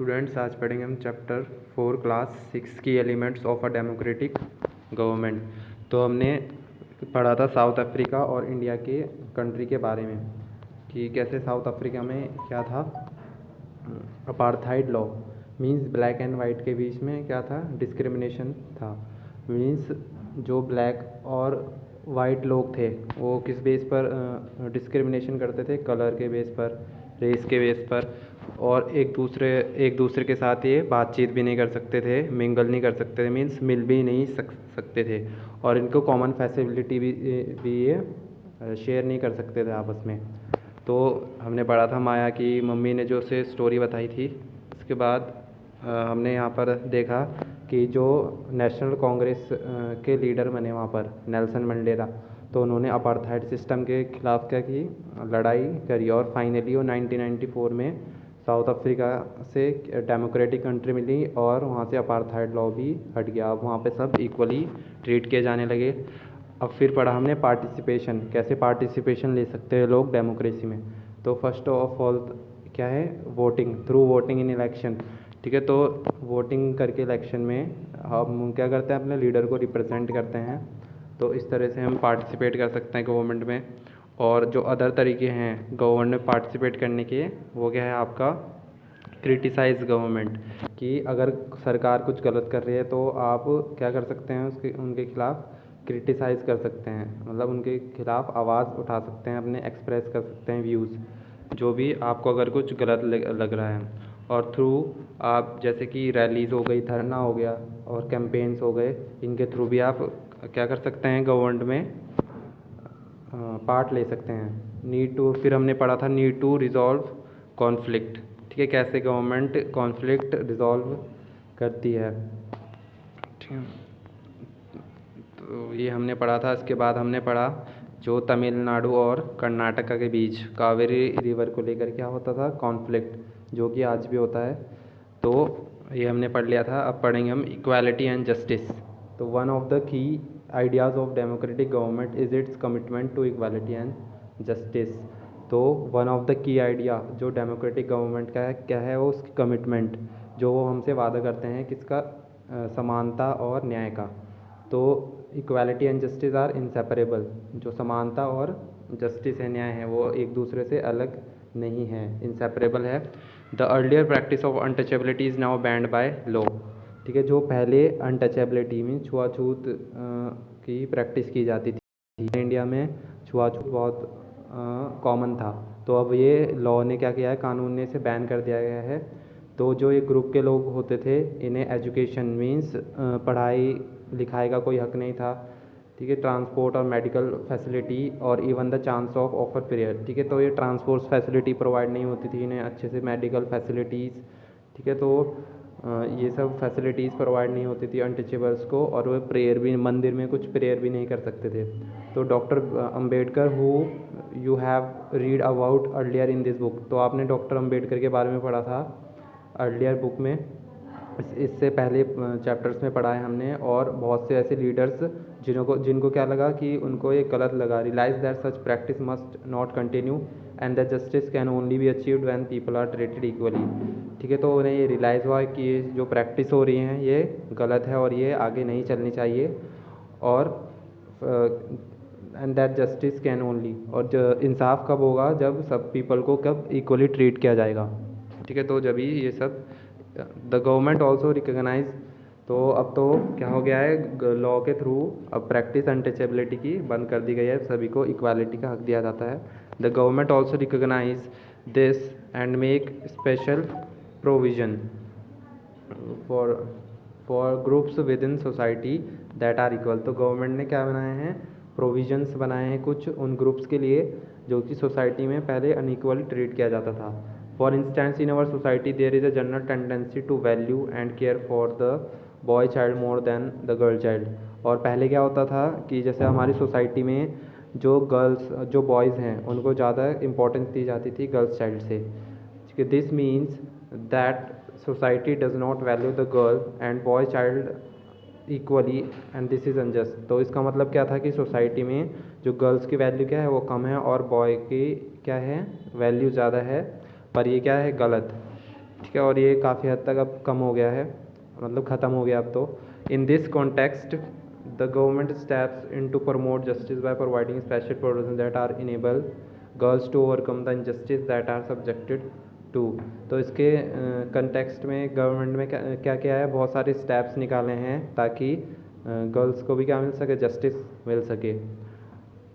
Students, आज पढ़ेंगे हम चैप्टर 4 क्लास 6 की elements of a democratic government. तो हमने पढ़ा था साउथ अफ्रीका और इंडिया के कंट्री के बारे में कि कैसे साउथ अफ्रीका में क्या था, apartheid law means black and white के बीच में क्या था, डिस्क्रिमिनेशन था। मींस जो ब्लैक और वाइट लोग थे वो किस बेस पर डिस्क्रिमिनेशन करते थे, कलर के बेस पर, रेस के बेस पर, और एक दूसरे के साथ ये बातचीत भी नहीं कर सकते थे, मिंगल नहीं कर सकते थे, मींस मिल भी नहीं सकते थे, और इनको कॉमन फैसिलिटी भी ये शेयर नहीं कर सकते थे आपस में। तो हमने पढ़ा था माया की मम्मी ने जो उसे स्टोरी बताई थी। उसके बाद हमने यहाँ पर देखा कि जो नेशनल कांग्रेस के लीडर बने वहाँ पर नेल्सन मंडेला, तो उन्होंने अपार्थाइड सिस्टम के खिलाफ क्या की, लड़ाई करी, और फाइनली वो 1994 में साउथ अफ्रीका से डेमोक्रेटिक कंट्री मिली और वहाँ से अपार्थाइड लॉ भी हट गया। अब वहाँ पे सब इक्वली ट्रीट किए जाने लगे। अब फिर पढ़ा हमने पार्टिसिपेशन, कैसे पार्टिसिपेशन ले सकते हैं लोग डेमोक्रेसी में। तो फर्स्ट ऑफ ऑल क्या है, voting, through voting in election. ठीक है, तो वोटिंग करके इलेक्शन में हम क्या करते हैं, अपने लीडर को रिप्रेजेंट करते हैं। तो इस तरह से हम पार्टिसिपेट कर सकते हैं गवर्नमेंट में। और जो अदर तरीके हैं गवर्नमेंट में पार्टिसिपेट करने के, वो क्या है आपका, क्रिटिसाइज़ गवर्नमेंट, कि अगर सरकार कुछ गलत कर रही है तो आप क्या कर सकते हैं, उसके उनके खिलाफ क्रिटिसाइज़ कर सकते हैं, मतलब उनके खिलाफ आवाज़ उठा सकते हैं, अपने एक्सप्रेस कर सकते हैं व्यूज़, जो भी आपको अगर कुछ गलत लग रहा है। और थ्रू आप जैसे कि रैलीज़ हो गई, धरना हो गया और कैंपेन्स हो गए, इनके थ्रू भी आप क्या कर सकते हैं, गवर्नमेंट में पार्ट ले सकते हैं। नीड टू, फिर हमने पढ़ा था नीड टू रिजॉल्व कॉन्फ्लिक्ट। ठीक है, कैसे गवर्नमेंट कॉन्फ्लिक्ट रिजॉल्व करती है। ठीक है, तो ये हमने पढ़ा था। इसके बाद हमने पढ़ा जो तमिलनाडु और कर्नाटका के बीच कावेरी रिवर को लेकर क्या होता था, कॉन्फ्लिक्ट, जो कि आज भी होता है। तो ये हमने पढ़ लिया था। अब पढ़ेंगे हम इक्वालिटी एंड जस्टिस। तो one of the key ideas of democratic government is its commitment to equality and justice. तो one of the key idea जो डेमोक्रेटिक गवर्नमेंट का है, क्या है वो, उसकी कमिटमेंट, जो वो हमसे वादा करते हैं किसका, समानता और न्याय का। तो equality and justice are inseparable, जो समानता और जस्टिस है, न्याय है, वो एक दूसरे से अलग नहीं है, इंसेपरेबल है। The earlier practice of untouchability is now band by law. ठीक है, जो पहले अनटचेबिलिटी में छुआछूत की प्रैक्टिस की जाती थी इंडिया में, छुआछूत बहुत कॉमन था, तो अब ये लॉ ने क्या किया है, कानून ने इसे बैन कर दिया गया है। तो जो ये ग्रुप के लोग होते थे, इन्हें एजुकेशन मींस पढ़ाई लिखाई का कोई हक नहीं था। ठीक है, ट्रांसपोर्ट और मेडिकल फैसिलिटी और even the chance of offer prayer. ठीक है, तो ये ट्रांसपोर्ट फैसिलिटी प्रोवाइड नहीं होती थी इन्हें अच्छे से, मेडिकल फैसिलिटीज़। ठीक है, तो ये सब फैसिलिटीज़ प्रोवाइड नहीं होती थी अनटचेबल्स को, और वो प्रेयर भी, मंदिर में कुछ प्रेयर भी नहीं कर सकते थे। तो doctor Ambedkar who you have read about earlier in this book, तो आपने डॉक्टर अम्बेडकर के बारे में पढ़ा था अर्लियर बुक में, इससे पहले चैप्टर्स में पढ़ा है हमने। और बहुत से ऐसे लीडर्स जिनको क्या लगा कि उनको ये गलत लगा, realise that such practice must not continue and the justice can only be achieved when people are treated equally. ठीक है, तो उन्हें ये रियलाइज़ हुआ कि ये जो प्रैक्टिस हो रही है ये गलत है और ये आगे नहीं चलनी चाहिए, और and that justice can only, और इंसाफ कब होगा, जब सब पीपल को कब इक्वली ट्रीट किया जाएगा। ठीक है, तो जब ये सब द गवर्नमेंट ऑल्सो रिकगनाइज, तो अब तो क्या हो गया है, लॉ के थ्रू अब प्रैक्टिस अनटचेबिलिटी की बंद कर दी गई है, सभी को इक्वालिटी का हक दिया जाता है। The government also recognise this and make special provision for groups within society that are equal. तो गवर्नमेंट ने क्या बनाए हैं, प्रोविजंस बनाए हैं कुछ उन ग्रुप्स के लिए जो कि सोसाइटी में पहले अनइक्वल ट्रीट किया जाता था। For instance in our society there is a general tendency to value and care for the boy child more than the girl child. और पहले क्या होता था कि जैसे हमारी सोसाइटी में जो बॉयज़ हैं उनको ज़्यादा इंपॉर्टेंस दी जाती थी गर्ल्स चाइल्ड से। This means that society does not value the girl and boy child equally and this is unjust. तो इसका मतलब क्या था कि सोसाइटी में जो गर्ल्स की वैल्यू क्या है वो कम है और बॉय की क्या है, वैल्यू ज़्यादा है, पर ये क्या है, गलत। ठीक है, और ये काफ़ी हद तक अब कम हो गया है, मतलब ख़त्म हो गया अब तो। In this context the government steps in to promote justice by providing special provision that are enable girls to overcome the injustice that are subjected to. तो इसके कंटेक्स्ट में गवर्नमेंट में क्या क्या है, बहुत सारे स्टेप्स निकाले हैं ताकि गर्ल्स को भी क्या मिल सके, जस्टिस मिल सके।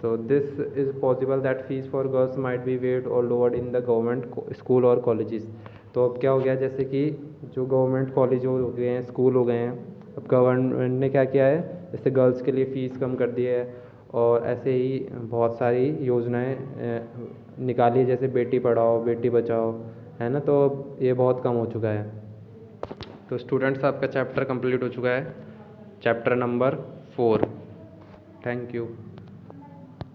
तो this is possible that fees for girls might be waived और lowered in the government school और कॉलेजेस। तो अब क्या हो गया, जैसे कि जो गवर्नमेंट कॉलेज हो गए हैं, स्कूल हो गए हैं, अब गवर्नमेंट ने क्या किया है, जैसे गर्ल्स के लिए फ़ीस कम कर दी है, और ऐसे ही बहुत सारी योजनाएं निकाली है, जैसे बेटी पढ़ाओ बेटी बचाओ, है ना। तो अब ये बहुत कम हो चुका है। तो स्टूडेंट्स, आपका चैप्टर कंप्लीट हो चुका है, चैप्टर नंबर 4। Thank you.